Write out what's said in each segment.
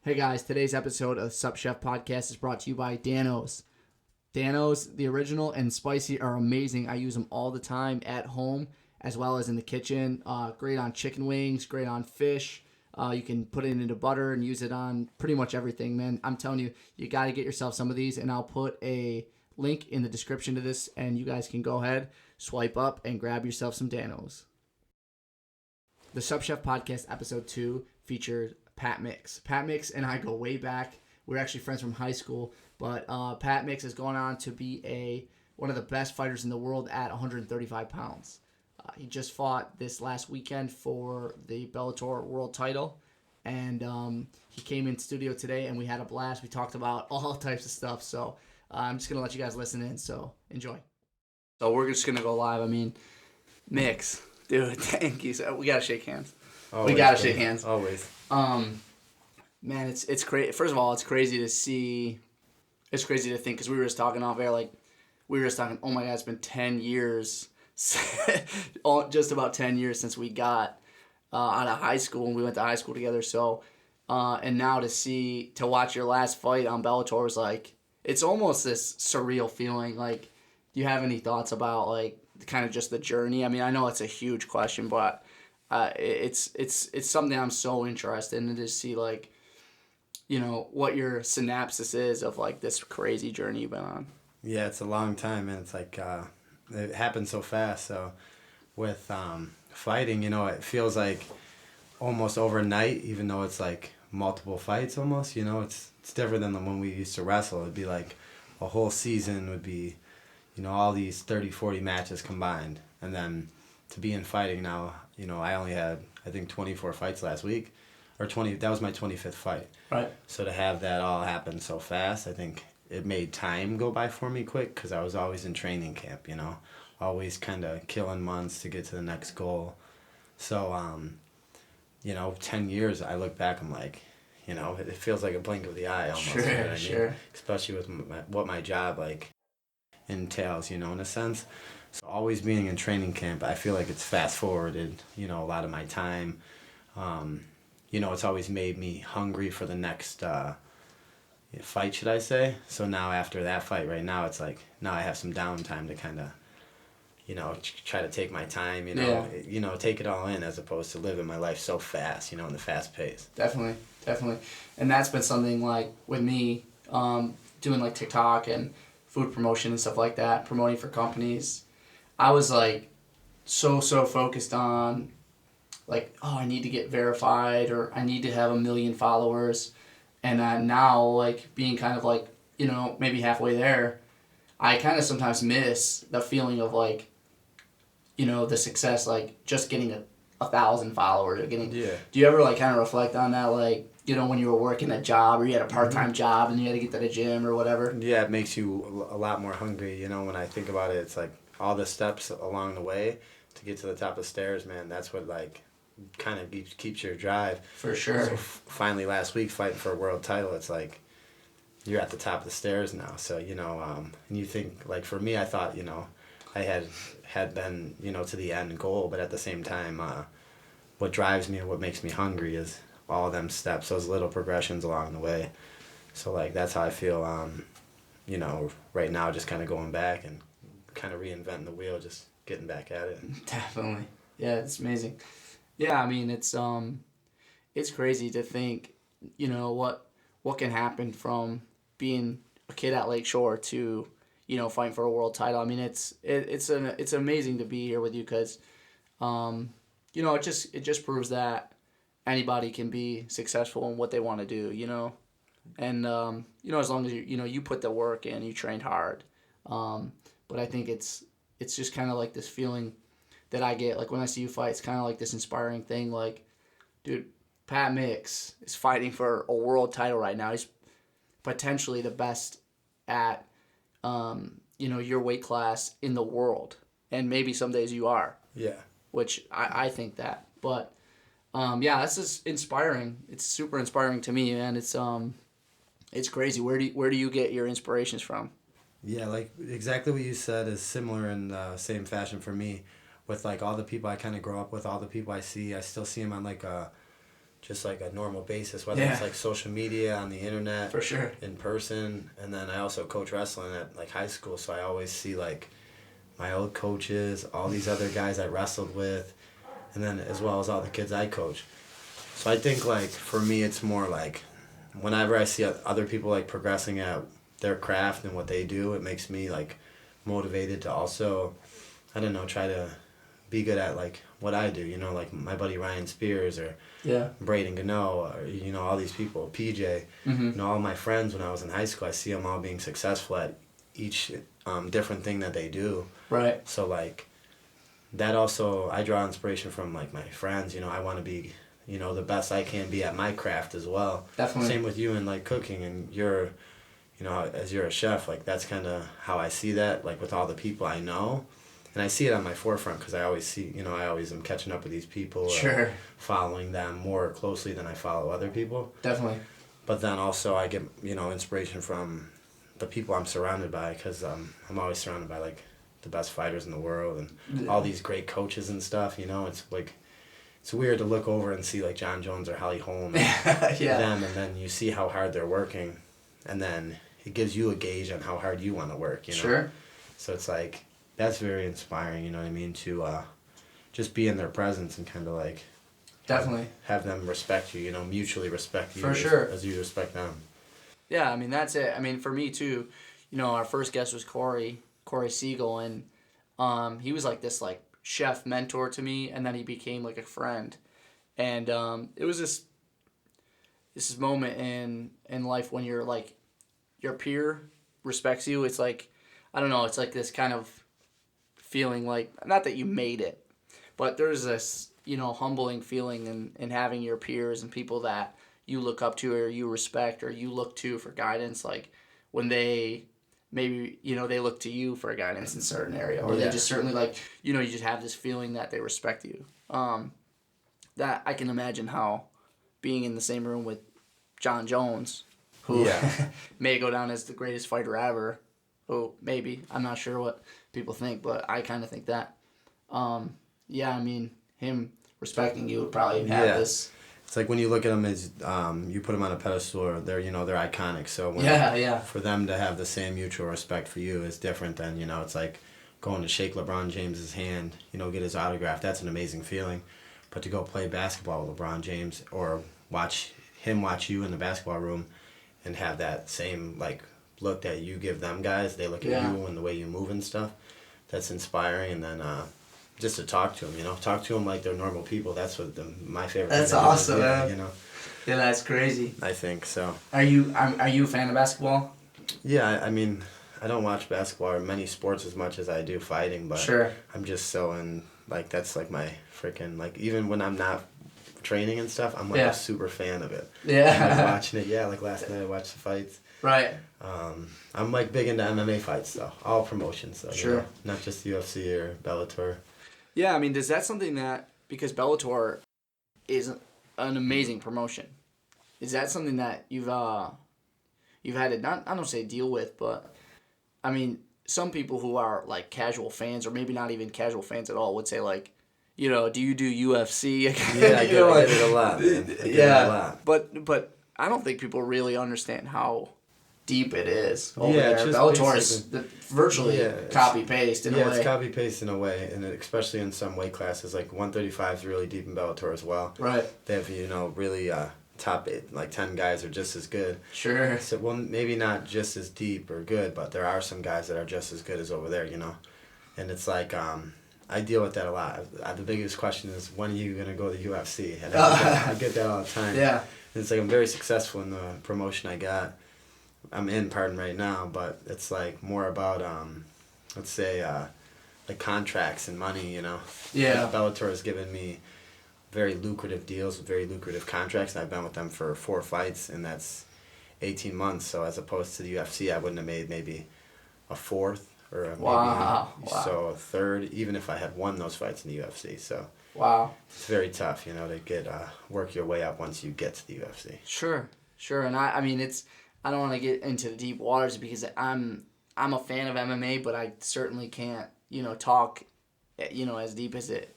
Hey guys, today's episode of the SupChef podcast is brought to you by Danos. Danos, the original and spicy, are amazing. I use them all the time at home as well as in the kitchen. Great on chicken wings, great on fish. You can put it into butter and use it on pretty much everything, man. I'm telling you, you got to get yourself some of these, and I'll put a link in the description to this, and you guys can go ahead, swipe up, and grab yourself some Danos. The SupChef podcast episode 2 featured Pat Mix. Pat Mix and I go way back. We're actually friends from high school, but Pat Mix has gone on to be one of the best fighters in the world at 135 pounds. He just fought this last weekend for the Bellator world title, and he came in studio today, and we had a blast. We talked about all types of stuff, so I'm just going to let you guys listen in, so enjoy. So we're just going to go live. I mean, Mix, dude, thank you. So we got to shake hands. Always, we got to shake hands. Always. Man, it's crazy. First of all, it's crazy to see. It's crazy to think, because we were just talking off air, like, we were just talking, oh my God, it's been 10 years, just about 10 years since we got out of high school, and we went to high school together. So, and now to watch your last fight on Bellator was like, it's almost this surreal feeling. Like, do you have any thoughts about, like, kind of just the journey? I mean, I know it's a huge question, but it's something I'm so interested in, to see, like, you know, what your synopsis is of, like, this crazy journey you've been on. Yeah, it's a long time, and it's like it happened so fast. So with fighting, you know, it feels like almost overnight, even though it's like multiple fights almost. You know, it's different than when we used to wrestle. It'd be like a whole season would be, you know, all these 30, 40 matches combined. And then to be in fighting now, you know, I only had, I think, 24 fights last week. That was my 25th fight. Right. So to have that all happen so fast, I think it made time go by for me quick, because I was always in training camp, you know, always kind of killing months to get to the next goal. So, you know, 10 years, I look back, I'm like, you know, it feels like a blink of the eye almost. Sure, you know what I mean? sure. Especially with what my job, like, entails, you know, in a sense. So always being in training camp, I feel like it's fast forwarded, you know, a lot of my time. You know, it's always made me hungry for the next fight, should I say. So now after that fight right now, it's like, now I have some downtime to kind of, you know, try to take my time, you know, you know, take it all in, as opposed to living my life so fast, you know, in the fast pace. Definitely. And that's been something, like, with me, doing, like, TikTok and food promotion and stuff like that, promoting for companies. I was, like, so focused on, like, oh, I need to get verified, or I need to have 1 million followers. And now, like, being kind of, like, you know, maybe halfway there, I kind of sometimes miss the feeling of, like, you know, the success, like, just getting 1,000 followers, or getting... Yeah. Do you ever, like, kind of reflect on that, like, you know, when you were working a job, or you had a part-time job and you had to get to the gym or whatever? Yeah, it makes you a lot more hungry, you know, when I think about it. It's like all the steps along the way to get to the top of the stairs, man, that's what, like, kind of keeps your drive. For sure. So finally last week, fighting for a world title, it's like you're at the top of the stairs now. So, you know, and you think, like, for me, I thought, you know, I had been, you know, to the end goal, but at the same time, what drives me and what makes me hungry is all them steps, those little progressions along the way. So, like, that's how I feel, you know, right now, just kind of going back and kind of reinventing the wheel, just getting back at it. Definitely. Yeah, it's amazing. Yeah, I mean, it's crazy to think, you know, what can happen from being a kid at Lakeshore to, you know, fighting for a world title. I mean, it's amazing to be here with you, because, you know, it just proves that anybody can be successful in what they want to do, you know, and you know, as long as you put the work in, you trained hard, but I think it's just kind of like this feeling that I get, like, when I see you fight. It's kind of like this inspiring thing, like, dude, Pat Mix is fighting for a world title right now. He's potentially the best at, you know, your weight class in the world. And maybe some days you are. Yeah. Which I think that. But, yeah, this is inspiring. It's super inspiring to me, man. It's crazy. Where do you get your inspirations from? Yeah, like, exactly what you said is similar in the same fashion for me. With, like, all the people I kind of grow up with, all the people I still see them on, like, just like a normal basis, whether it's like social media, on the internet, For sure. in person. And then I also coach wrestling at like high school, so I always see like my old coaches, all these other guys I wrestled with, and then as well as all the kids I coach. So I think like for me it's more like whenever I see other people like progressing at their craft and what they do, it makes me like motivated to also, I don't know, try to be good at like what I do, you know, like my buddy Ryan Spears or Braden Gano or, you know, all these people, PJ, you know, all my friends when I was in high school, I see them all being successful at each different thing that they do. Right. So like that also, I draw inspiration from like my friends, you know, I want to be, you know, the best I can be at my craft as well. Definitely. Same with you and like cooking, and you're, you know, as you're a chef, like that's kind of how I see that, like with all the people I know. And I see it on my forefront because I always see, you know, I always am catching up with these people. Sure. Following them more closely than I follow other people. Definitely. But then also I get, you know, inspiration from the people I'm surrounded by, because I'm always surrounded by like the best fighters in the world and all these great coaches and stuff, you know. It's like, it's weird to look over and see like John Jones or Holly Holm and them, and then you see how hard they're working, and then it gives you a gauge on how hard you want to work, you know. Sure. So it's like, that's very inspiring, you know what I mean, to just be in their presence and kind of like Definitely have them respect you, you know, mutually respect you. For sure. As you respect them. Yeah, I mean, that's it. I mean, for me too, you know, our first guest was Corey Siegel, and he was like this like chef mentor to me, and then he became like a friend. And it was this moment in life when you're like, your peer respects you. It's like, I don't know, it's like this kind of feeling like, not that you made it, but there's this, you know, humbling feeling in having your peers and people that you look up to or you respect or you look to for guidance, like when they maybe, you know, they look to you for guidance in a certain area, or they just certainly like, you know, you just have this feeling that they respect you. That I can imagine how being in the same room with John Jones, who may go down as the greatest fighter ever, who maybe, I'm not sure what people think, but I kind of think that. I mean, him respecting you would probably have this. It's like when you look at them as, you put them on a pedestal, they're, you know, they're iconic. So when for them to have the same mutual respect for you is different than, you know, it's like going to shake LeBron James's hand, you know, get his autograph. That's an amazing feeling. But to go play basketball with LeBron James or watch him watch you in the basketball room and have that same, like, look that you give them guys, they look at you and the way you move and stuff, that's inspiring. And then just to talk to them, you know, talk to them like they're normal people. That's what my favorite. That's awesome, man. You know. Yeah, that's crazy. I think so. Are you a fan of basketball? Yeah, I mean, I don't watch basketball or many sports as much as I do fighting, but I'm just so in, like, that's like my freaking, like, even when I'm not training and stuff, I'm like a super fan of it. Yeah. I'm like watching it. Yeah, like last night I watched the fights. Right. I'm like big into MMA fights though, all promotions though. Sure. You know? Not just UFC or Bellator. Yeah, I mean, is that something that, because Bellator is an amazing promotion, is that something that you've had to, not, I don't say deal with, but I mean, some people who are like casual fans, or maybe not even casual fans at all, would say like, you know, do you do UFC? Yeah, I get it a lot, man. I get it a lot. But I don't think people really understand how deep it is over there. Bellator is virtually copy-paste in a way. Yeah, it's copy-paste in a way, and especially in some weight classes. Like 135 is really deep in Bellator as well. Right. They have, you know, really top 8, like 10 guys are just as good. Sure. So, well, maybe not just as deep or good, but there are some guys that are just as good as over there, you know. And it's like, I deal with that a lot. The biggest question is, when are you going to go to the UFC? And I get that all the time. Yeah. And it's like, I'm very successful in the promotion I got. I'm in, right now, but it's like more about, let's say, like contracts and money, you know. Yeah. Like Bellator has given me very lucrative deals with very lucrative contracts. I've been with them for 4 fights, and that's 18 months. So as opposed to the UFC, I wouldn't have made maybe a 4th or maybe so a 3rd, even if I had won those fights in the UFC. So it's very tough, you know, to get work your way up once you get to the UFC. Sure, and I mean, it's, I don't want to get into the deep waters because I'm a fan of MMA, but I certainly can't, you know, talk, you know, as deep as it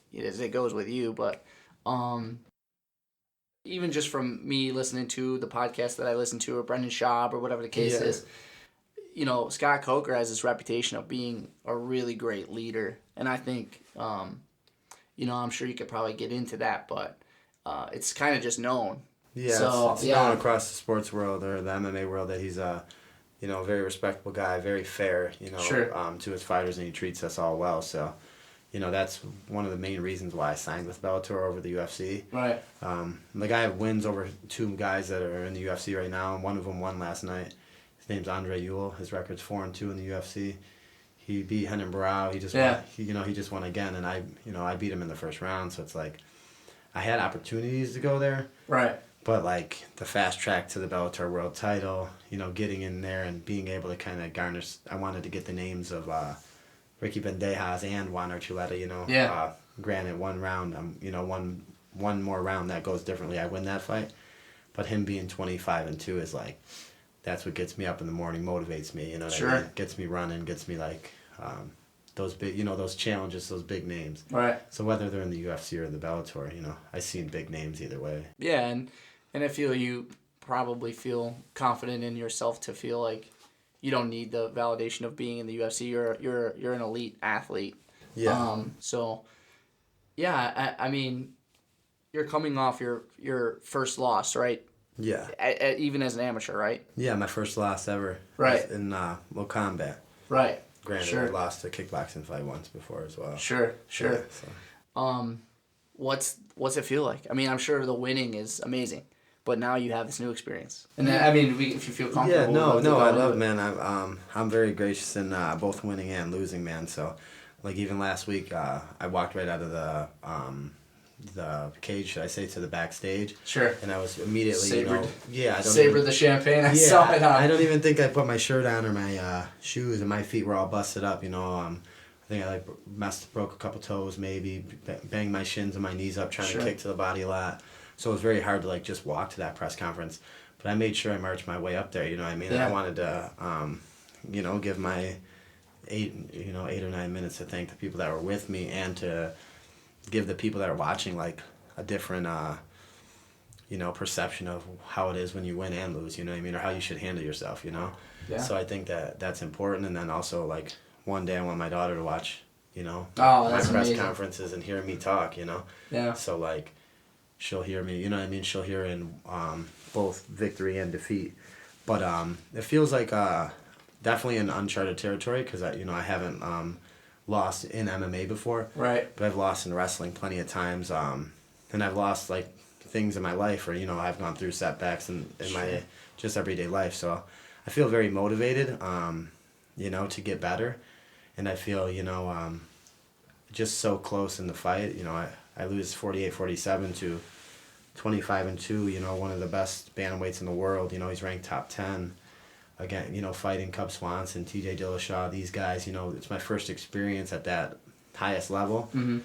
goes with you. But even just from me listening to the podcast that I listen to, or Brendan Schaub, or whatever the case is, you know, Scott Coker has this reputation of being a really great leader. And I think, you know, I'm sure you could probably get into that, but it's kind of just known. Yeah, so, it's known across the sports world or the MMA world that he's a, you know, very respectable guy, very fair, you know, to his fighters, and he treats us all well. So, you know, that's one of the main reasons why I signed with Bellator over the UFC. Right. Like, I have wins over 2 guys that are in the UFC right now, and one of them won last night. His name's Andre Ewell. His record's 4-2 in the UFC. He beat Henan Barao. He just won, he just won again, and I beat him in the first round. So it's like, I had opportunities to go there. Right. But, like, the fast track to the Bellator world title, you know, getting in there and being able to kind of garnish, I wanted to get the names of Ricky Bandejas and Juan Archuleta, you know. Yeah. Granted, one round, you know, one more round that goes differently, I win that fight. But him being 25-2 is, like, that's what gets me up in the morning, motivates me, you know what I mean? Gets me running, gets me, like, those big, you know, those challenges, those big names. Right. So whether they're in the UFC or the Bellator, you know, I seen big names either way. Yeah, and I feel you probably feel confident in yourself to feel like you don't need the validation of being in the UFC. You're an elite athlete. Yeah. So, yeah, I mean, you're coming off your first loss, right? Yeah. Even as an amateur, right? Yeah, my first loss ever. Right. In combat. Right. Granted, I lost a kickboxing fight once before as well. Sure. Yeah, so. What's it feel like? I mean, I'm sure the winning is amazing, but now you have this new experience. And then, I mean, if you feel comfortable. Yeah, no, I love it, man. I'm very gracious in both winning and losing, man. So, like, even last week, I walked right out of the cage, should I say, to the backstage. Sure. And I was immediately, Savored. Savored the champagne. I saw it on. I don't even think I put my shirt on or my shoes, and my feet were all busted up, you know. I think I broke a couple toes, maybe, banged my shins and my knees up, trying to kick to the body a lot. So it was very hard to, like, just walk to that press conference. But I made sure I marched my way up there, you know what I mean? Yeah. And I wanted to, you know, give my 8 or 9 minutes to thank the people that were with me, and to give the people that are watching, like, a different, you know, perception of how it is when you win and lose, you know what I mean? Or how you should handle yourself, you know? Yeah. So I think that's important. And then also, like, one day I want my daughter to watch, you know, my press amazing. conferences and hear me talk, you know? Yeah. So, like, she'll hear me, you know what I mean? She'll hear in both victory and defeat. But it feels like definitely in uncharted territory, because, I haven't lost in MMA before. Right. But I've lost in wrestling plenty of times. And I've lost, like, things in my life, or, you know, I've gone through setbacks in my just everyday life. So I feel very motivated, you know, to get better. And I feel, you know, just so close in the fight. You know, I lose 48-47 to 25-2, you know, one of the best bantamweights in the world. You know, he's ranked top 10. Again, you know, fighting Cub Swanson, TJ Dillashaw, these guys, you know, it's my first experience at that highest level. Mm-hmm.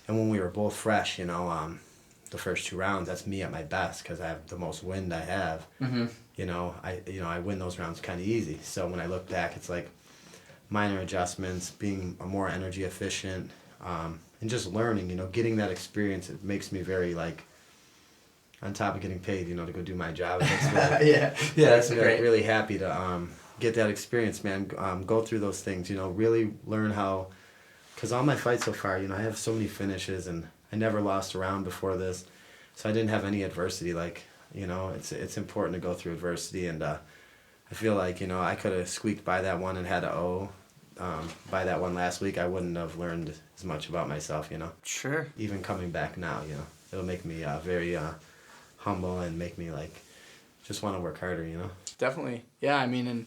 And when we were both fresh, you know, the first 2 rounds, that's me at my best, because I have the most wind I have. Mm-hmm. You know, I win those rounds kind of easy. So when I look back, it's like minor adjustments, being more energy efficient, and just learning, you know, getting that experience. It makes me very, like, on top of getting paid, you know, to go do my job. It makes me, that's great. Really happy to get that experience, man. Go through those things, you know, really learn how, because all my fights so far, you know, I have so many finishes, and I never lost a round before this, so I didn't have any adversity. Like, you know, it's important to go through adversity, and I feel like, you know, I could have squeaked by that one and had a O. By that one last week, I wouldn't have learned as much about myself, you know. Sure. Even coming back now, you know, it'll make me very humble, and make me, like, just want to work harder, you know. Definitely. Yeah, I mean,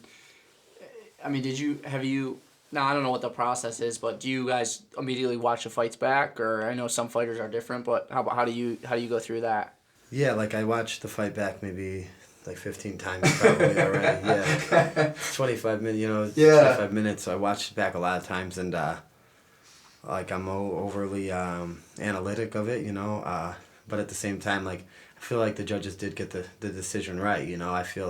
now I don't know what the process is, but do you guys immediately watch the fights back? Or I know some fighters are different, but how do you go through that? Yeah, like, I watched the fight back maybe like 15 times probably already. Yeah. 25 minutes, you know, 25 minutes, so I watched it back a lot of times, and like, I'm overly analytic of it, you know, but at the same time, like, I feel like the judges did get the decision right, you know. I feel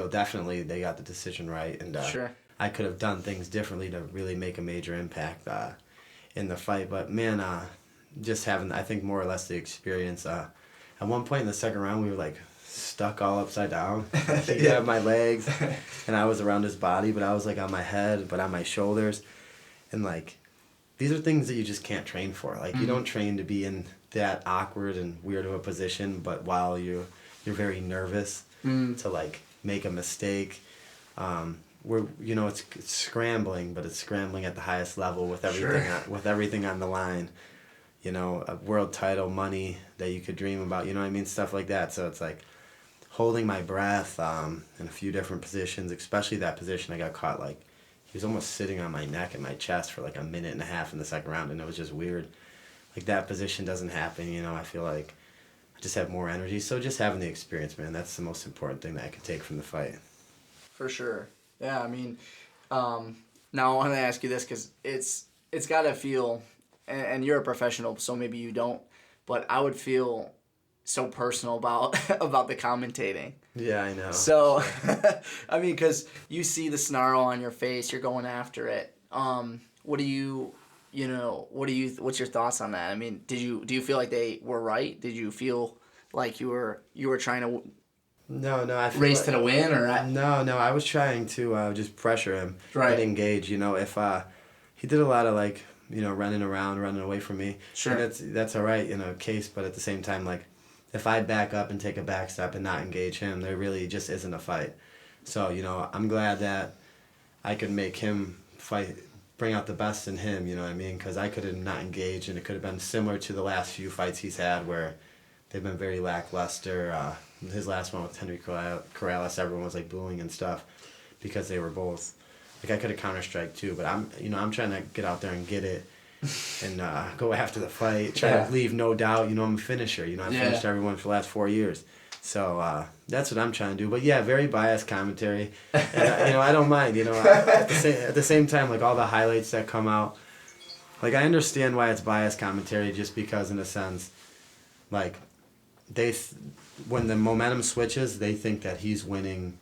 definitely they got the decision right, and Sure. I could have done things differently to really make a major impact in the fight. But, man, just having, I think, more or less the experience, at one point in the second round, we were like stuck all upside down. He had my legs, and I was around his body, but I was like on my head, but on my shoulders, and like these are things that you just can't train for. Like you don't train to be in that awkward and weird of a position, but while you're very nervous to like make a mistake. We're it's scrambling, but it's scrambling at the highest level with everything with everything on the line. A world title, money that you could dream about. You know what I mean? Stuff like that. So it's like holding my breath in a few different positions, especially that position I got caught like he was almost sitting on my neck and my chest for like a minute and a half in the second round, and it was just weird. Like that position doesn't happen. I feel like I just have more energy. So just having the experience, man, that's the most important thing that I could take from the fight. For sure. Yeah, I mean, now I want to ask you this because it's got to feel, and you're a professional, so maybe you don't, but I would feel so personal about about the commentating. Yeah, I know. So, I mean, because you see the snarl on your face, you're going after it. What's your thoughts on that? I mean, do you feel like they were right? Did you feel like you were trying to No, I feel race to the win, or No, I was trying to just pressure him right. and engage. If he did a lot of like running around, running away from me. Sure. And that's all right in a case, but at the same time, like if I back up and take a back step and not engage him, there really just isn't a fight. So I'm glad that I could make him fight, bring out the best in him. You know what I mean? Because I could have not engaged, and it could have been similar to the last few fights he's had where they've been very lackluster. His last one with Henry Corrales, everyone was like booing and stuff because they were both like I could have counter-strike too, but I'm trying to get out there and get it and go after the fight, try to leave no doubt. I'm a finisher. I've finished everyone for the last 4 years, so that's what I'm trying to do. But yeah, very biased commentary, and I don't mind. At the same time, like all the highlights that come out, like I understand why it's biased commentary, just because in a sense, like when the momentum switches, they think that he's winning.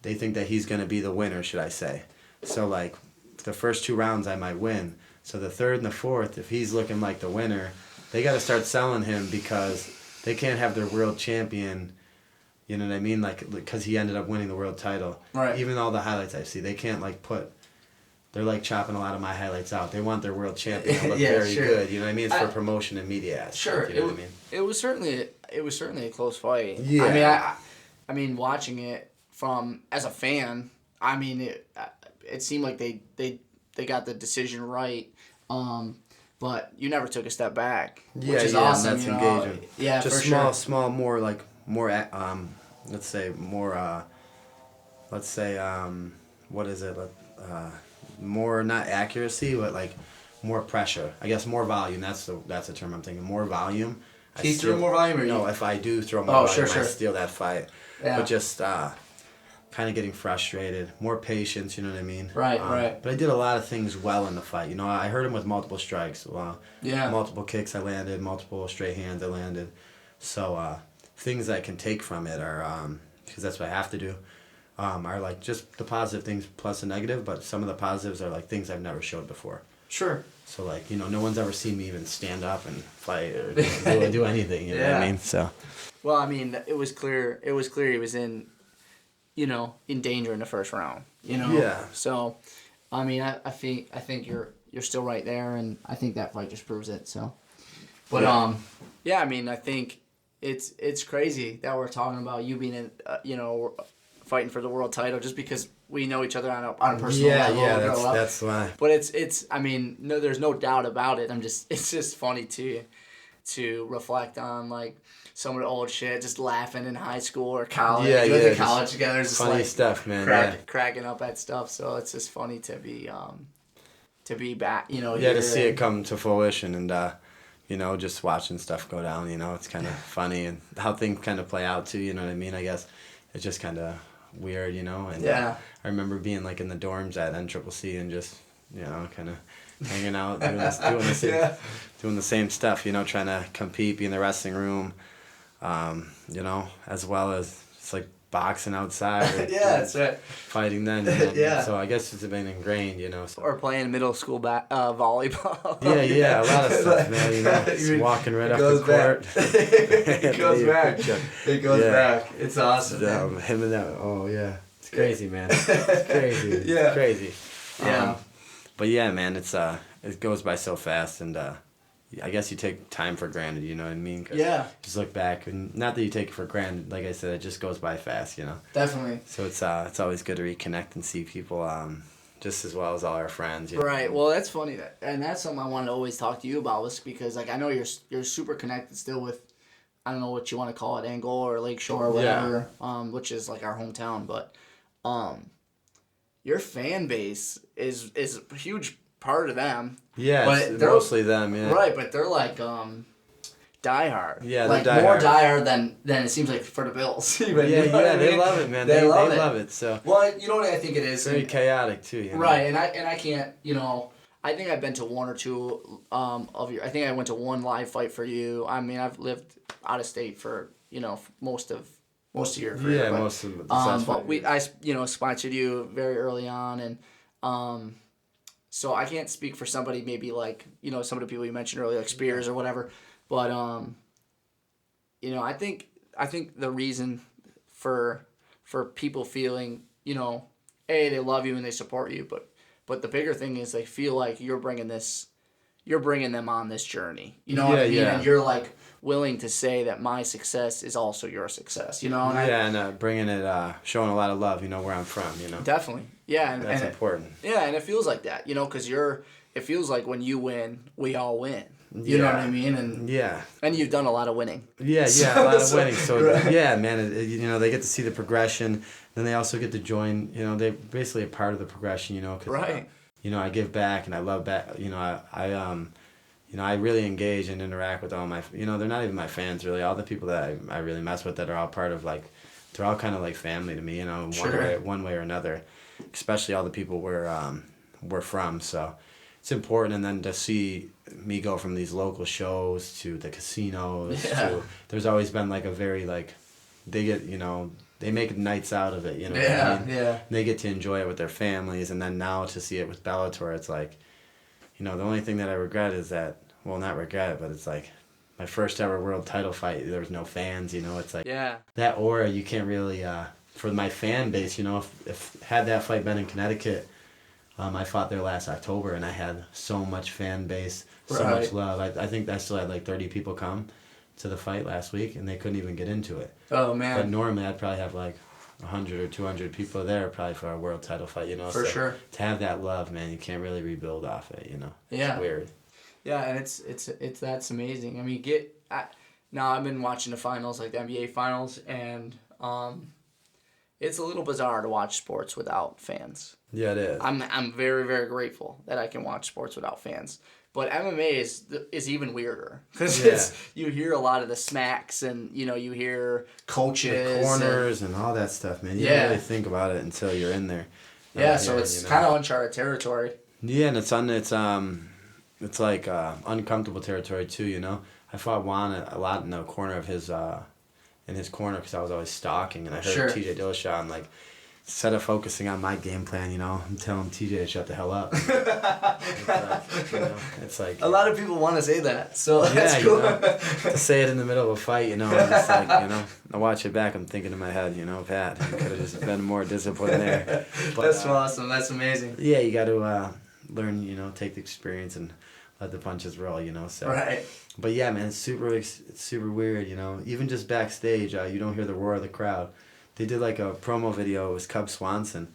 They think that he's going to be the winner, should I say. So, like, the first 2 rounds I might win. So the third and the fourth, if he's looking like the winner, they got to start selling him because they can't have their world champion, you know what I mean? Like, because he ended up winning the world title. Right. Even all the highlights I see, they can't, like, they're, like, chopping a lot of my highlights out. They want their world champion to look very good. You know what I mean? It's for promotion and media aspect. Sure. You know what I mean? It was certainly a close fight. Yeah. I mean, watching it from as a fan, I mean, it seemed like they got the decision right. But you never took a step back, which is awesome. That's engaging. Yeah, just for small, more like more. Let's say more. What is it? More not accuracy, but like more pressure. I guess more volume. That's the term I'm thinking. More volume. He threw more volume, or no? If I do throw more volume, sure. I steal that fight. Yeah. But just kind of getting frustrated, more patience. You know what I mean? Right. But I did a lot of things well in the fight. I hurt him with multiple strikes. Multiple kicks I landed, multiple straight hands I landed. So things I can take from it are because that's what I have to do. Are like just the positive things plus the negative, but some of the positives are like things I've never showed before. Sure. So like no one's ever seen me even stand up and fight or do anything. You know what I mean? So. Well, I mean, it was clear he was in danger in the first round. Yeah. So, I mean, I think you're still right there, and I think that fight just proves it. So, but I mean, I think it's crazy that we're talking about you being in fighting for the world title just because we know each other on a personal level. Yeah, that's why. But it's I mean, no, there's no doubt about it. It's just funny to reflect on like some of the old shit, just laughing in high school or college. Yeah, we went to college together. It's just funny like stuff, man. Cracking up at stuff. So it's just funny to be back. To see it come to fruition and just watching stuff go down. It's kind of funny and how things kind of play out too. You know what I mean? I guess it's just kind of weird, and I remember being like in the dorms at NCCC and just kind of hanging out doing the same stuff, trying to compete, be in the wrestling room, as well as it's like boxing outside. Or Yeah, that's right. Fighting then. You know? Yeah. So I guess it's been ingrained, you know. So. Or playing middle school volleyball. Yeah, a lot of stuff, man. You know, just walking right off the court. It goes back. It goes back. It's awesome. Him and that. Oh yeah, it's crazy, man. It's crazy. Yeah. It's crazy. Yeah. But yeah, man, it goes by so fast, and I guess you take time for granted. You know what I mean? 'Cause Yeah. Just look back, and not that you take it for granted. Like I said, it just goes by fast. You know. Definitely. So it's always good to reconnect and see people. Just as well as all our friends. You know? Right. Well, that's funny, and that's something I wanted to always talk to you about, was because like I know you're super connected still with, I don't know what you want to call it, Angola or Lakeshore or whatever, which is like our hometown, but your fan base is a huge part of them. Yeah, but it's mostly them. Yeah. Right, but they're like diehard. Yeah, like they're more diehard than it seems like for the Bills. Even, yeah, you know what I they mean? love it, man. They love it. So. Well, you know what I think it is. Very chaotic too. You know? Right, and I can't, you know. I think I've been to one or two of your. I think I went to one live fight for you. I mean, I've lived out of state for, you know, most of your career. Yeah, but, most of the but I sponsored you very early on, and so I can't speak for somebody maybe like, you know, some of the people you mentioned earlier, like Spears or whatever, but you know, I think the reason for people feeling, you know, A, they love you and they support you, but the bigger thing is they feel like you're bringing them on this journey. You know what I mean? Yeah. And you're like willing to say that my success is also your success, you know? And and bringing it, showing a lot of love, you know, where I'm from, you know. Definitely. Yeah. And, that's important. And it feels like that, you know, because it feels like when you win, we all win. You know what I mean? And and you've done a lot of winning. Yeah, a lot of winning. So right. Yeah, man, you know, they get to see the progression. Then they also get to join. You know, they're basically a part of the progression. You know, cause, right. You know, I give back and I love back. You know, I really engage and interact with all my. You know, they're not even my fans really. All the people that I really mess with that are all part of like, they're all kind of like family to me. You know, one way or another. Especially all the people we're from. So. It's important, and then to see me go from these local shows to the casinos to, there's always been like a very like, they get, you know, they make nights out of it, you know what I mean? Yeah. They get to enjoy it with their families, and then now to see it with Bellator, it's like, you know, the only thing that I regret is that, well, not regret it, but it's like my first ever world title fight, there was no fans, you know, it's like that aura you can't really, for my fan base, you know, if had that fight been in Connecticut, I fought there last October, and I had so much fan base, so much love. I think I still had like 30 people come to the fight last week, and they couldn't even get into it. Oh, man. But normally I'd probably have like 100 or 200 people there probably for a world title fight, you know. For sure. To have that love, man, you can't really rebuild off it, you know. It's weird. Yeah, and it's that's amazing. I mean, now I've been watching the finals, like the NBA finals, and it's a little bizarre to watch sports without fans. Yeah, it is. I'm very, very grateful that I can watch sports without fans. But MMA is even weirder because you hear a lot of the smacks, and you know, you hear coaches, the corners, and all that stuff, man. You don't really think about it until you're in there. So it's kind of uncharted territory. Yeah, and it's like uncomfortable territory too. You know, I fought Juan a lot in the corner of his corner because I was always stalking, and I heard TJ Dillashaw, and like, instead of focusing on my game plan, you know, I'm telling TJ to shut the hell up. It's like a lot of people want to say that, so that's cool. You know, to say it in the middle of a fight, you know, I'm just like, you know, I watch it back, I'm thinking in my head, you know, Pat, you could have just been more disciplined there. But, that's awesome. That's amazing. Yeah, you got to learn, you know, take the experience and let the punches roll, you know. So. Right. But yeah, man, it's super weird, you know. Even just backstage, you don't hear the roar of the crowd. They did like a promo video. It was Cub Swanson,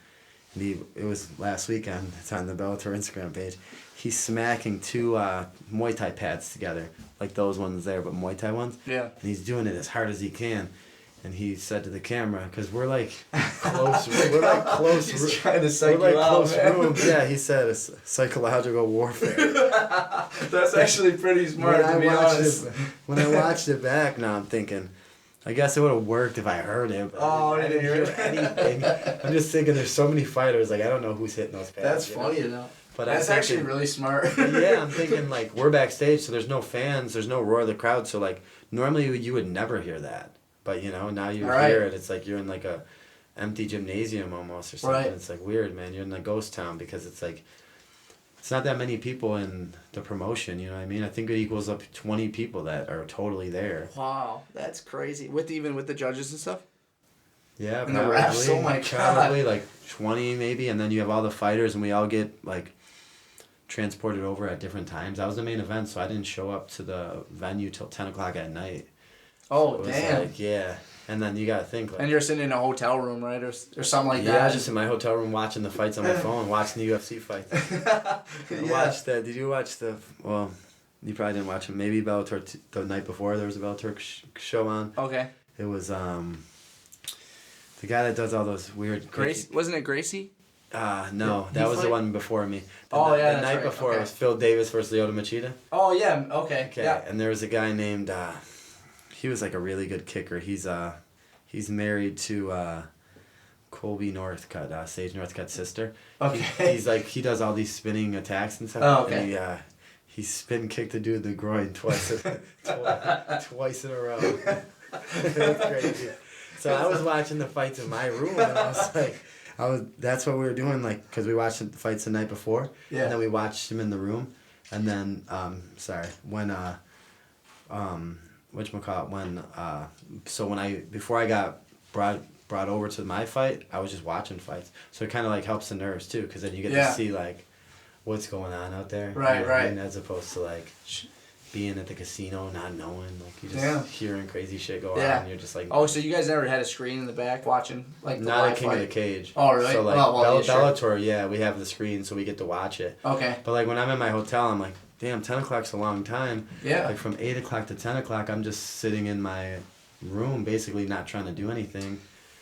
and it was last weekend. It's on the Bellator Instagram page. He's smacking two Muay Thai pads together, like those ones there, but Muay Thai ones. Yeah. And he's doing it as hard as he can. And he said to the camera, because we're like close, He's trying to psych we're like you out, close man. rooms. Yeah, he said it's psychological warfare. That's actually pretty smart, to be honest. When I watched it back, now I'm thinking, I guess it would have worked if I heard it. But I didn't hear anything. I'm just thinking, there's so many fighters. Like, I don't know who's hitting those pads. That's funny, though. But that's actually really smart. Yeah, I'm thinking, like, we're backstage, so there's no fans, there's no roar of the crowd. So, like, normally you would never hear that. But now you're Right. here and it's like you're in like a empty gymnasium almost or something. Right. It's like weird, man. You're in a ghost town because it's like it's not that many people in the promotion. You know what I mean? I think it equals up to 20 people that are totally there. Wow, that's crazy. Even with the judges and stuff. Yeah, And the refs, oh my God. Probably like 20 maybe, and then you have all the fighters, and we all get like transported over at different times. That was the main event, so I didn't show up to the venue till 10 o'clock at night. Oh, So it was damn. like, yeah, and then you gotta think like. And you're sitting in a hotel room, right, or something like Yeah, that. I was just in my hotel room watching the fights on my phone, watching the UFC fights. Yeah. Watched that. Did you watch the? Well, you probably didn't watch them. Maybe Bellator the night before there was a Bellator show on. Okay. It was the guy that does all those weird. Grace, wasn't it Gracie? No, that was the one before me. The Oh, yeah, the that's night right. before Okay. it was Phil Davis versus Lyoto Machida. Oh yeah. Okay. Okay, Yeah. and there was a guy named. He was like a really good kicker. He's married to Colby Northcutt, Sage Northcutt's sister. Okay. He's like he does all these spinning attacks and stuff. Oh, okay. And he spin kicked the dude in the groin twice twice in a row. It was crazy. So I was watching the fights in my room, and I was like, that's what we were doing, like, because we watched the fights the night before, Yeah. and then we watched them in the room, and then, when, before I got brought over to my fight, I was just watching fights, so it kind of, like, helps the nerves, too, because then you get to see, like, what's going on out there. Right, you know what I right. mean? As opposed to, like, being at the casino, not knowing, like, you just Yeah. hearing crazy shit go Yeah. on, and you're just like... Oh, so you guys never had a screen in the back watching like the Not live a King of the fight? Cage. Oh, really? So, like, Oh, well, yeah, sure. Bellator, yeah, we have the screen, so we get to watch it. Okay. But, like, when I'm in my hotel, I'm like, damn, 10 o'clock's a long time. Yeah. Like, from 8 o'clock to 10 o'clock, I'm just sitting in my room, basically not trying to do anything.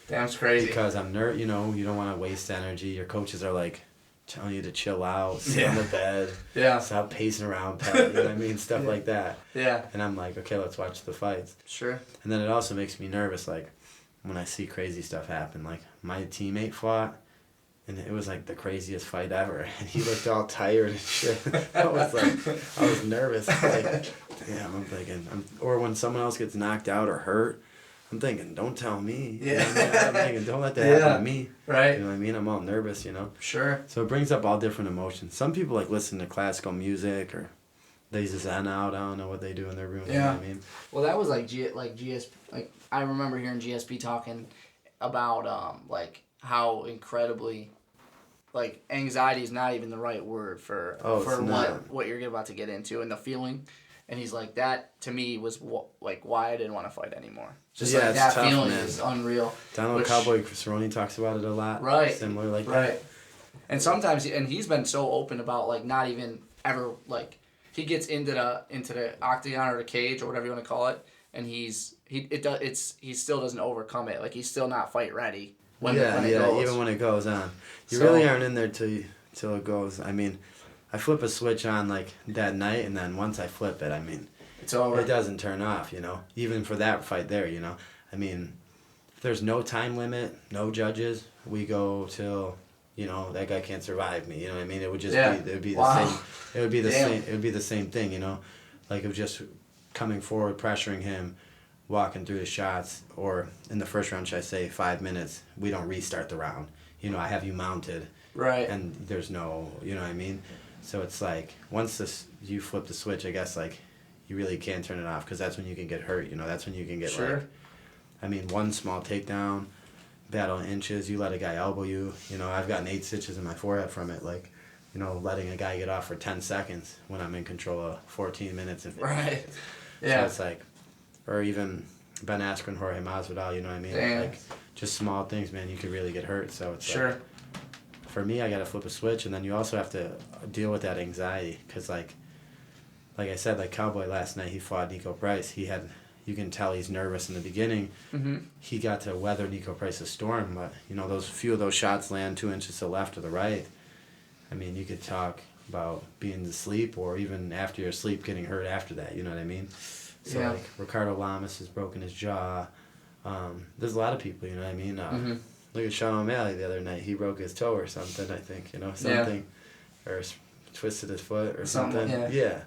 Damn, it's crazy. Because I'm you don't want to waste energy. Your coaches are, like, telling you to chill out, sit on the bed, Yeah. stop pacing around, pal, you know what I mean? Stuff like that. Yeah. And I'm like, okay, let's watch the fights. Sure. And then it also makes me nervous, like, when I see crazy stuff happen. Like, my teammate fought, and it was, like, the craziest fight ever. And he looked all tired and shit. I was nervous. Like, damn, I'm thinking, or when someone else gets knocked out or hurt, I'm thinking, don't tell me. Yeah. You know what I mean? I'm thinking, don't let that happen to me. Right. You know what I mean? I'm all nervous, Sure. So it brings up all different emotions. Some people, like, listen to classical music, or they zen out. I don't know what they do in their room. Yeah. You know what I mean? Well, that was like I remember hearing GSP talking about like how incredibly like anxiety is not even the right word for it's not. what you're about to get into and the feeling. And he's like, that to me was like why I didn't want to fight anymore. Just Yeah, like it's that tough, feeling man. is unreal. Donald Cowboy Cerrone talks about it a lot. Right. Similar like Right. that. And sometimes, and he's been so open about like not even ever like he gets into the octagon or the cage or whatever you want to call it, and he still doesn't overcome it. Like he's still not fight ready when it goes. Even when it goes on, you So- really aren't in there till it goes. I mean, I flip a switch on like that night, and then once I flip it, I mean, It's over. it doesn't turn off. Even for that fight there, I mean, if there's no time limit, no judges, we go till. That guy can't survive me. You know what I mean? It would just be. It would be the Wow. same. It would be the Damn. same. It would be the same thing. Like of just coming forward, pressuring him, walking through the shots, or in the first round, should I say, 5 minutes, we don't restart the round. I have you mounted, Right. and there's no. You know what I mean? So it's like once you flip the switch, I guess like you really can't turn it off because that's when you can get hurt. That's when you can get Sure. like. I mean, one small takedown. Battle inches, you let a guy elbow you. I've gotten 8 stitches in my forehead from it. Like, letting a guy get off for 10 seconds when I'm in control of 14 minutes. Right. So Yeah. it's like, or even Ben Askren, Jorge Masvidal, you know what I mean? Damn. Like, just small things, man, you could really get hurt. So it's Sure. like, for me, I got to flip a switch, and then you also have to deal with that anxiety. Because, like I said, like Cowboy last night, he fought Nico Price. You can tell he's nervous in the beginning. Mm-hmm. He got to weather Nico Price's storm, but those few of those shots land 2 inches to the left or the right. I mean, you could talk about being asleep or even after you're asleep getting hurt after that. You know what I mean? So Yeah. like Ricardo Lamas has broken his jaw. There's a lot of people. You know what I mean? Mm-hmm. Look at Sean O'Malley the other night. He broke his toe or something. I think something, or twisted his foot or something. Yeah.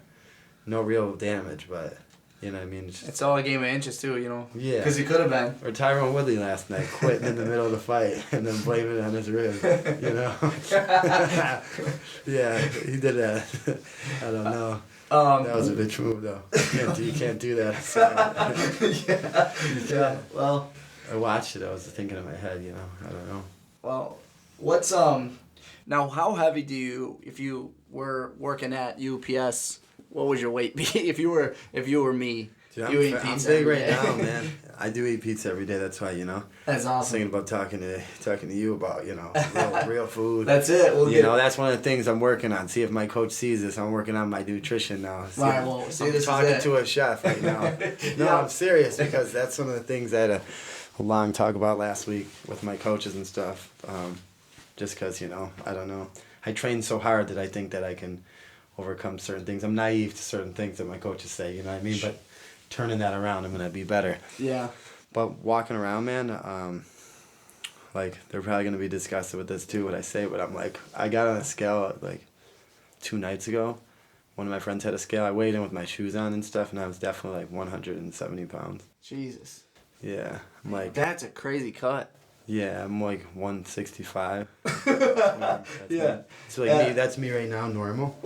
No real damage, but. You know what I mean? It's all a game of inches too, Yeah. Because he could have been. Or Tyrone Woodley last night, quitting in the middle of the fight and then blaming it on his ribs. Yeah, he did that. I don't know. That was a bitch move, though. You can't do that. Yeah. Well, I watched it. I was thinking in my head, I don't know. Well, what's now? How heavy do you, if you were working at UPS, what would your weight be if you were me? Dude, you eat I'm pizza big every right day. now, man. I do eat pizza every day. That's why, That's I was awesome. thinking about talking to you about, real food. That's it. That's one of the things I'm working on. See if my coach sees this. I'm working on my nutrition now. All right, well, see, I'm this talking is it. to a chef right now. No, Yeah. I'm serious because that's one of the things I had a long talk about last week with my coaches and stuff. Just because, I don't know. I train so hard that I think that I can overcome certain things. I'm naive to certain things that my coaches say, you know what I mean? But turning that around, I'm going to be better. Yeah. But walking around, man, they're probably going to be disgusted with this too, what I say, but I'm like, I got on a scale 2 nights ago. One of my friends had a scale. I weighed in with my shoes on and stuff, and I was definitely 170 pounds. Jesus. Yeah. I'm like, That's a crazy cut. yeah, I'm 165. Yeah. It's me. That's me right now, normal.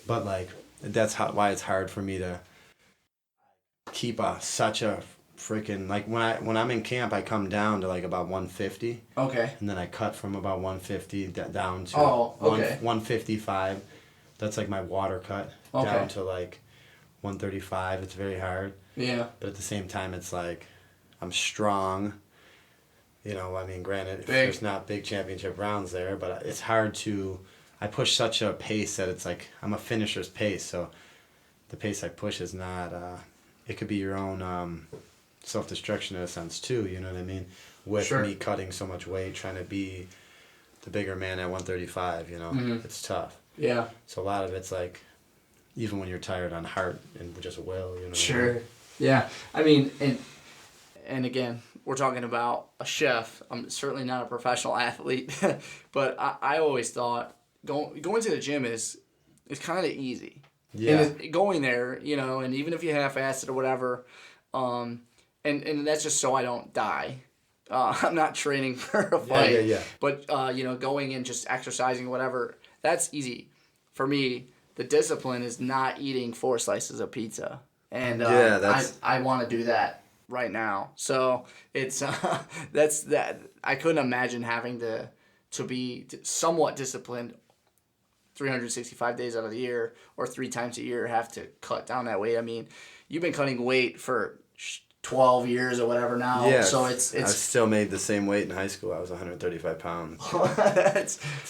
But that's why it's hard for me to keep such a freaking when I'm in camp, I come down to about 150. Okay. And then I cut from about 150 down to 155. That's my water cut down to 135. It's very hard. Yeah. But at the same time, it's I'm strong. Granted, there's not big championship rounds there, but it's hard to. I push such a pace that it's I'm a finisher's pace, so the pace I push is not. It could be your own self-destruction in a sense too. You know what I mean? With me cutting so much weight, trying to be the bigger man at 135. It's tough. Yeah. So a lot of it's even when you're tired on heart and just will. Sure. Yeah. I mean, and again, we're talking about a chef. I'm certainly not a professional athlete, but I always thought going to the gym is kind of easy. Yeah. And going there, and even if you half-assed it or whatever, and that's just so I don't die. I'm not training for a fight. Yeah. But going and just exercising, whatever, that's easy. For me, the discipline is not eating 4 slices of pizza, and I want to do that right now. So it's that's that. I couldn't imagine having to be somewhat disciplined 365 days out of the year or 3 times a year have to cut down that weight. I mean, you've been cutting weight for 12 years or whatever now. Yeah, so it's I still made the same weight in high school. I was 135 pounds.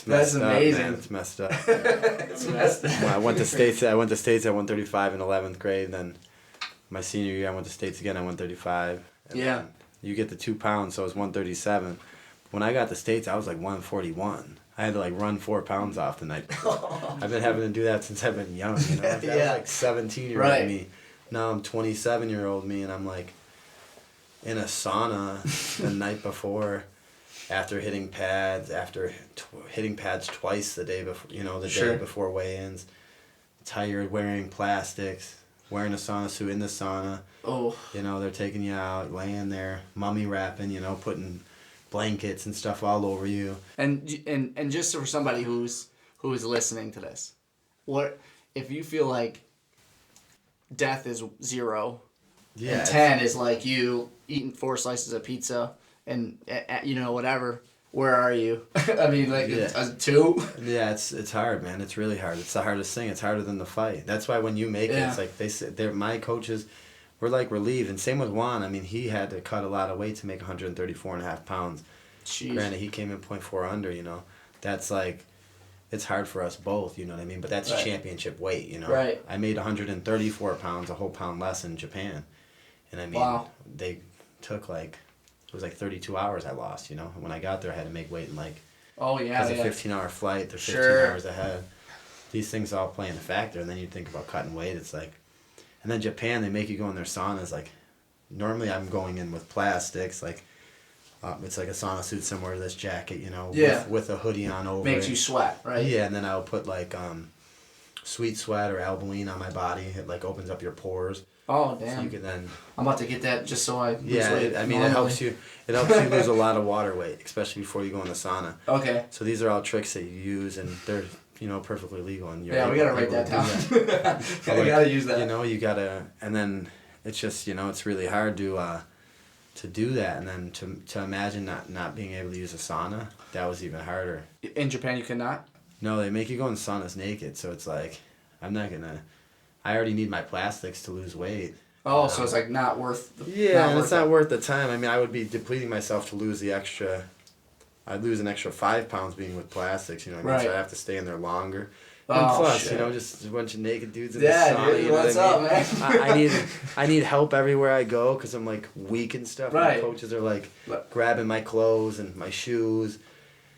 that's amazing. Up, man. It's messed up. It's messed up. Well, I went to States at 135 in 11th grade. And then my senior year, I went to States again at 135. And Yeah. You get the 2 pounds, so it's 137. When I got to States, I was 141. I had to run 4 pounds off the night before. I've been having to do that since I've been young. That was 17-year-old me. Now I'm 27-year-old me, and I'm in a sauna the night before, after hitting pads, hitting pads twice the day before, day before weigh-ins, tired, wearing plastics, wearing a sauna suit in the sauna. Oh. They're taking you out, laying there, mummy wrapping, putting blankets and stuff all over you. And just for somebody who's listening to this, what if you feel like death is 0, and 10 is you eating 4 slices of pizza and whatever? Where are you? I mean, 2. Yeah, it's hard, man. It's really hard. It's the hardest thing. It's harder than the fight. That's why when you make it, it's they say my coaches. We're relieved, and same with Juan. I mean, he had to cut a lot of weight to make 134.5 pounds. Jeez. Granted, he came in 0.4 under. That's it's hard for us both. You know what I mean? But that's championship weight. Right. I made 134 pounds, a whole pound less in Japan, and I mean, they took it was 32 hours I lost. When I got there, I had to make weight in because a 15-hour flight, they're 15 hours ahead. These things all play in a factor, and then you think about cutting weight. It's and then Japan, they make you go in their saunas. Normally I'm going in with plastics. It's a sauna suit similar to this jacket, with a hoodie on over Makes you sweat, right? Yeah, and then I'll put sweet sweat or albumin on my body. It opens up your pores. Oh, So damn. you can then. I'm about to get that just so I lose Yeah, weight it normally. helps you. It helps you lose a lot of water weight, especially before you go in the sauna. Okay. So these are all tricks that you use, and they're perfectly legal. And you're Yeah, we gotta write that down. I gotta use that. You gotta, and then it's just it's really hard to do that, and then to imagine not being able to use a sauna, that was even harder. In Japan, you cannot? No, they make you go in saunas naked, so it's like, I'm not gonna, I already need my plastics to lose weight. Oh, so it's like not worth the... It's not worth the time. I mean, I would be depleting myself to lose the extra, I'd lose an extra 5 pounds being with plastics, you know what I mean? Right. So I'd have to stay in there longer. Oh, And plus, shit. just a bunch of naked dudes in Yeah, the sauna. dude, You know what's what I up, mean? man? I need help everywhere I go because I'm like weak and stuff. Right. My coaches are like grabbing my clothes and my shoes.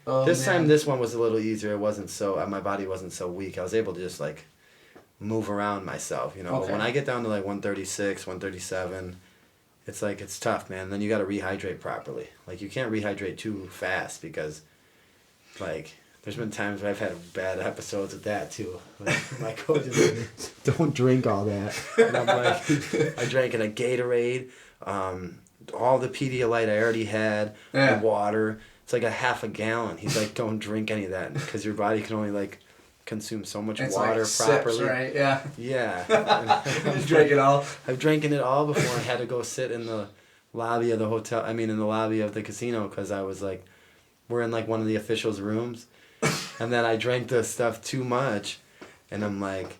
Oh, This man. time, this one was a little easier. It wasn't so my body wasn't so weak. I was able to just like move around myself, But Okay. when I get down to like 136, 137, it's like it's tough, man. Then you got to rehydrate properly. Like you can't rehydrate too fast because, like, there's been times where I've had bad episodes with that too. Like, my coach is like, "Don't drink all that," and I'm like, I drank in a Gatorade, all the Pedialyte I already had, Yeah. the water. It's like a half a gallon. He's like, "Don't drink any of that because your body can only like consume so much It's water like properly." sips, right? Yeah. Yeah. Just drink it all. I've drank it all before. I had to go sit in the lobby of the hotel. In the lobby of the casino because I was like, we're in like one of the officials' rooms, and then I drank the stuff too much, and I'm like,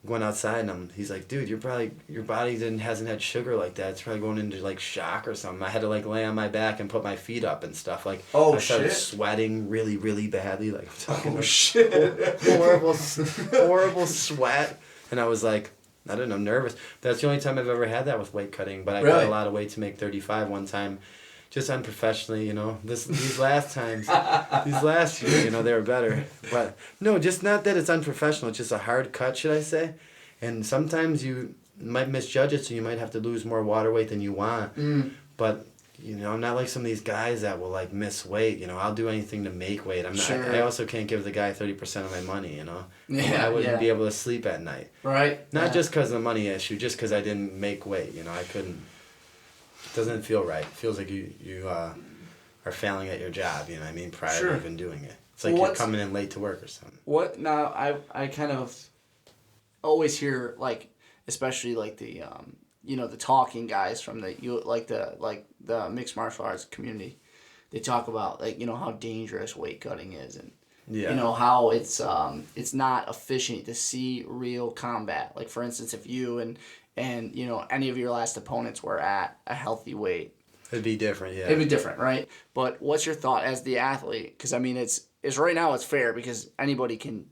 going outside, and he's like, "Dude, your body hasn't had sugar like that. It's probably going into like shock or something." I had to like lay on my back and put my feet up and stuff. Like, Oh, I started shit. sweating really, really badly. Like, I'm talking Oh, shit. horrible sweat, and I was like, I don't know, nervous. That's the only time I've ever had that with weight cutting. But I Really? cut a lot of weight to make 35 one time, just unprofessionally. These last times, these last years, they were better. But no, just not that it's unprofessional. It's just a hard cut, should I say? And sometimes you might misjudge it, so you might have to lose more water weight than you want. But I'm not like some of these guys that will like miss weight. I'll do anything to make weight. I'm not. Sure. I also can't give the guy 30% of my money. Yeah, I wouldn't yeah. be able to sleep at night. Right. Not Yeah. just because of the money issue, just because I didn't make weight. I couldn't. It doesn't feel right. It feels like you are failing at your job. Prior Sure. to even doing it. It's like Well, you're coming in late to work or something. What now? I kind of always hear like, especially like the the talking guys from the mixed martial arts community. They talk about like how dangerous weight cutting is and Yeah. how it's not efficient to see real combat. Like for instance, if you and any of your last opponents were at a healthy weight, It'd be different. Yeah. it'd be different, right? But what's your thought as the athlete? Because it's right now it's fair because anybody can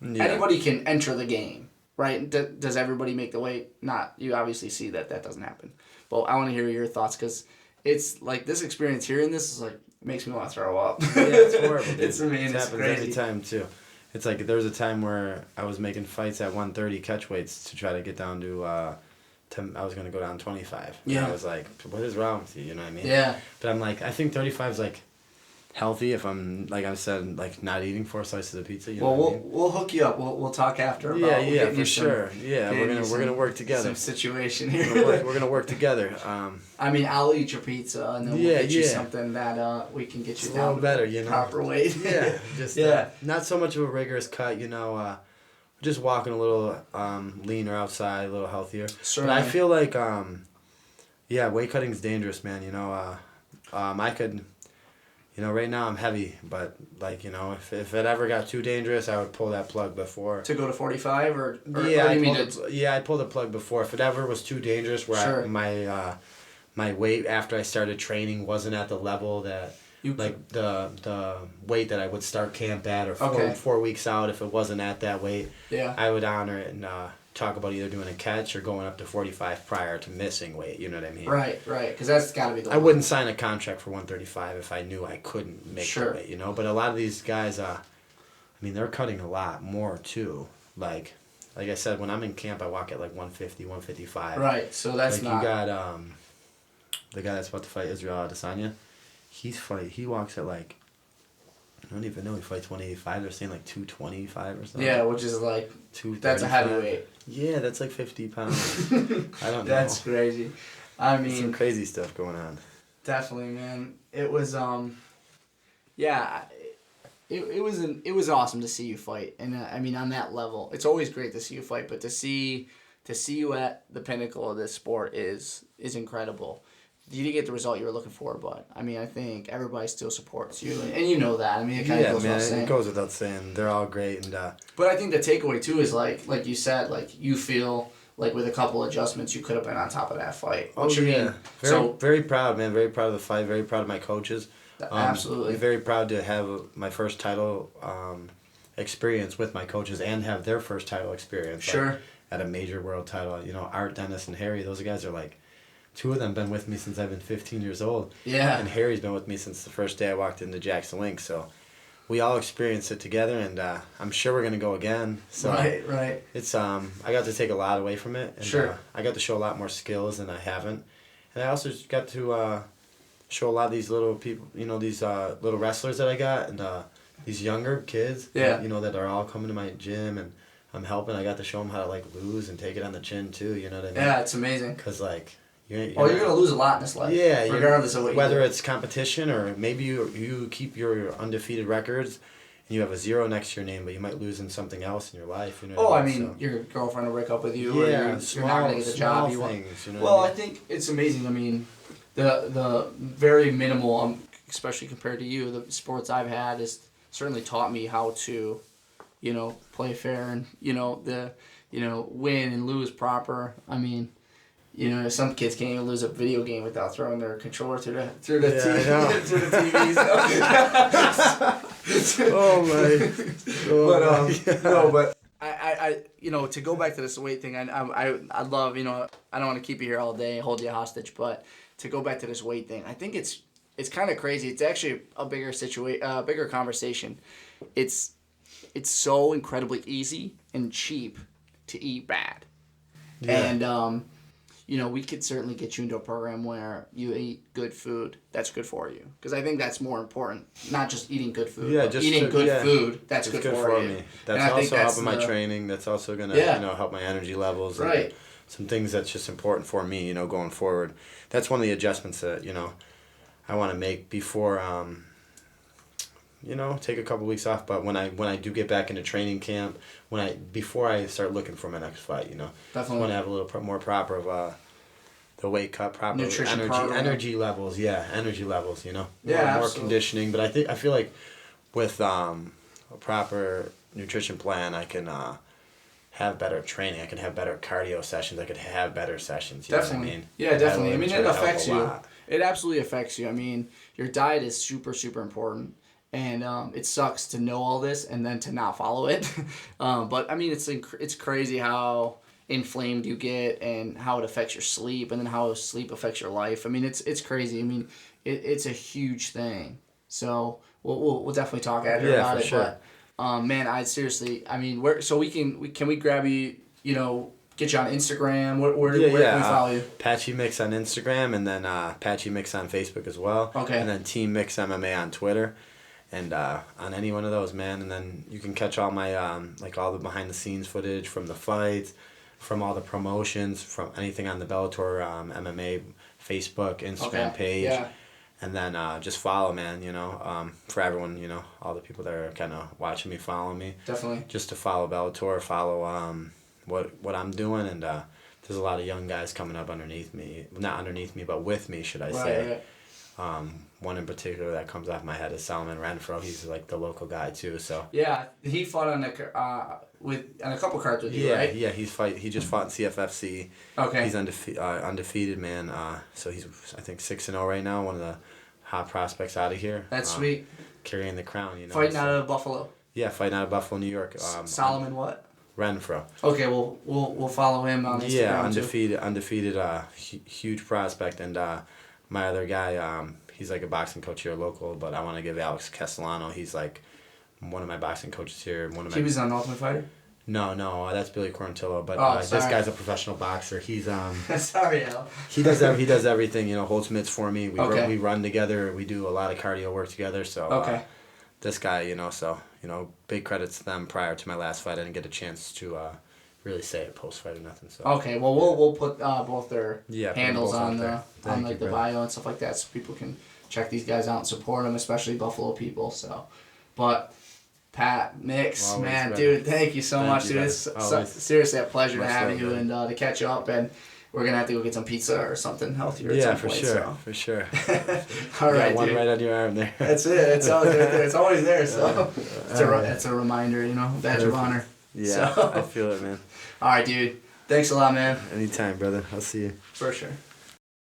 enter the game, right? Does everybody make the weight? Not. You obviously see that doesn't happen. But I want to hear your thoughts because it's like this experience hearing this is like makes me want to throw up. Yeah, it's horrible. Dude. It's It happens crazy. every time too. It's like there was a time where I was making fights at 130 catch weights to try to get down to I was gonna go down 25. Yeah. And I was like, what is wrong with you? You know what I mean? Yeah. But I'm like, I think 35 is like healthy if I'm like I said like not eating 4 slices of pizza. You know Well, what I mean? we'll hook you up. We'll talk after. About Yeah, getting for you some- sure. Yeah, getting we're you gonna some- work together. Some situation We're here. gonna work together. I'll eat your pizza and then we'll Yeah, get you yeah. something that we can get It's you a down little better, you know. proper weight. Yeah, just Yeah. not so much of a rigorous cut, just walking a little leaner outside, a little healthier. Sure. But I feel like weight cutting is dangerous, man. I could, right now I'm heavy, but like if it ever got too dangerous, I would pull that plug before. To go to 45 or Yeah, you mean to... I pulled the plug before. If it ever was too dangerous, where Sure. my weight after I started training wasn't at the level that. Like the weight that I would start camp at, or Okay. 4 weeks out, if it wasn't at that weight, Yeah. I would honor it and talk about either doing a catch or going up to 45 prior to missing weight. You know what I mean? Right, because that's got to be the I wouldn't sign a contract for 135 if I knew I couldn't make Sure. the weight. But a lot of these guys, they're cutting a lot more too. Like I said, when I'm in camp, I walk at like 150, 155. Right, so that's like not... you got the guy that's about to fight Israel Adesanya. He walks at like I don't even know. He fights 185. They're saying like 225 or something. Yeah, which is like 235. that's a heavyweight. Yeah, that's like 50 pounds. I don't know. That's crazy. I mean, some crazy stuff going on. Definitely, man. It was yeah. It was awesome to see you fight, and I mean on that level, it's always great to see you fight, but to see you at the pinnacle of this sport is incredible. You didn't get the result you were looking for, but I mean I think everybody still supports you, and you know that. I mean it kind of goes without saying. It goes without saying. They're all great, and. But I think the takeaway too is like you said, like you feel like with a couple adjustments you could have been on top of that fight. Very proud, man. Very proud of the fight. Very proud of my coaches. Absolutely. Very proud to have my first title experience with my coaches and have their first title experience. Sure. Like, at a major world title. You know, Art, Dennis, and Harry, those guys are like, two of them been with me since I've been 15 years old. Yeah. And Harry's been with me since the first day I walked into Jackson Link. So we all experienced it together, and I'm sure we're going to go again. So right. It's I got to take a lot away from it. And, sure. I got to show a lot more skills than I haven't. And I also got to show a lot of these little people, you know, these little wrestlers that I got, and these younger kids, you know, that are all coming to my gym, and I'm helping. I got to show them how to, like, lose and take it on the chin, too, you know what I mean? Yeah, it's amazing. Because, like, you're going to lose a lot in this life. Yeah. Regardless of what you do. Whether it's competition or maybe you keep your undefeated records and you have a 0 next to your name, but you might lose in something else in your life, you know what I mean? Your girlfriend will break up with you, or you're not going to get the job you want. You know well, I think it's amazing. I mean, the very minimal, especially compared to you, the sports I've had has certainly taught me how to, you know, play fair and, you know, win and lose proper. I mean, you know, some kids can't even lose a video game without throwing their controller through the TV. Through the TV. But I you know, to go back to this weight thing, I love, you know, I don't want to keep you here all day, hold you hostage, but to go back to this weight thing, I think it's kind of crazy. It's actually a bigger conversation. It's so incredibly easy and cheap to eat bad, and you know, we could certainly get you into a program where you eat good food that's good for you. Because I think that's more important. Not just eating good food, but eating good food that's good for you. Me. That's also helping my training. That's also going to, you know, help my energy levels. Right. And some things that's just important for me, you know, going forward. That's one of the adjustments that, you know, I want to make before, you know, take a couple weeks off. But when I do get back into training camp, before I start looking for my next fight, you know, definitely want to have a little more proper of the weight cut, proper nutrition energy levels, energy levels, you know, more conditioning. But I feel like with a proper nutrition plan, I can have better training. I can have better cardio sessions. I could have better sessions. You definitely. Know what I mean? Yeah, definitely. I mean, it affects you. Lot. It absolutely affects you. I mean, your diet is super, super important. And it sucks to know all this and then to not follow it. But, I mean, it's crazy how inflamed you get and how it affects your sleep and then how sleep affects your life. I mean, it's crazy. I mean, it's a huge thing. So we'll definitely talk after about it. Sure. But, man, I mean, can we grab you, you know, get you on Instagram? Where can we follow you? Patchy Mix on Instagram, and then Patchy Mix on Facebook as well. Okay. And then Team Mix MMA on Twitter. And on any one of those, man. And then you can catch all my, like all the behind the scenes footage from the fights, from all the promotions, from anything on the Bellator MMA Facebook, Instagram page. Yeah. And then just follow, man, you know, for everyone, you know, all the people that are kind of watching me, following me. Definitely. Just to follow Bellator, follow what I'm doing. And there's a lot of young guys coming up underneath me. Not underneath me, but with me, should I say. Right. One in particular that comes off my head is Salman Renfro. He's like the local guy too. So yeah, he fought on a couple cards with you, right? Yeah, he just fought in CFFC. Okay. He's undefeated, man. So he's I think 6-0 right now. One of the hot prospects out of here. That's sweet. Carrying the crown, you know. Fighting out of Buffalo. Yeah, fighting out of Buffalo, New York. Solomon what? Renfro. Okay, well we'll follow him on Instagram. Yeah, undefeated, huge prospect, and my other guy, he's like a boxing coach here local, but I want to give Alex Castellano. He's like one of my boxing coaches here. He was on Ultimate Fighter? No, that's Billy Quarantillo. But this guy's a professional boxer. He's sorry, Al. He does everything. You know, holds mitts for me. We run together. We do a lot of cardio work together. So this guy, you know. So, you know, big credits to them. Prior to my last fight, I didn't get a chance to really say it post fight or nothing. So Okay, well we'll put both their put them handles both on out the there. Thank like you, the brother. bio and stuff like that, so people can check these guys out and support them, especially Buffalo people. So, but Pat, Mix, Always, man, brother. dude, thank you so Thank much, you, dude. brother. It's Always. seriously a pleasure to Much have love, you brother. and to catch up, and we're gonna have to go get some pizza or something healthier at Yeah, some for point. sure, So. for sure. All You right, got one dude. right on your arm there. That's it. It's always right there. It's always there. So it's a reminder, you know, badge of honor. Yeah, So. I feel it, man. All right, dude. Thanks a lot, man. Anytime, brother. I'll see you. For sure.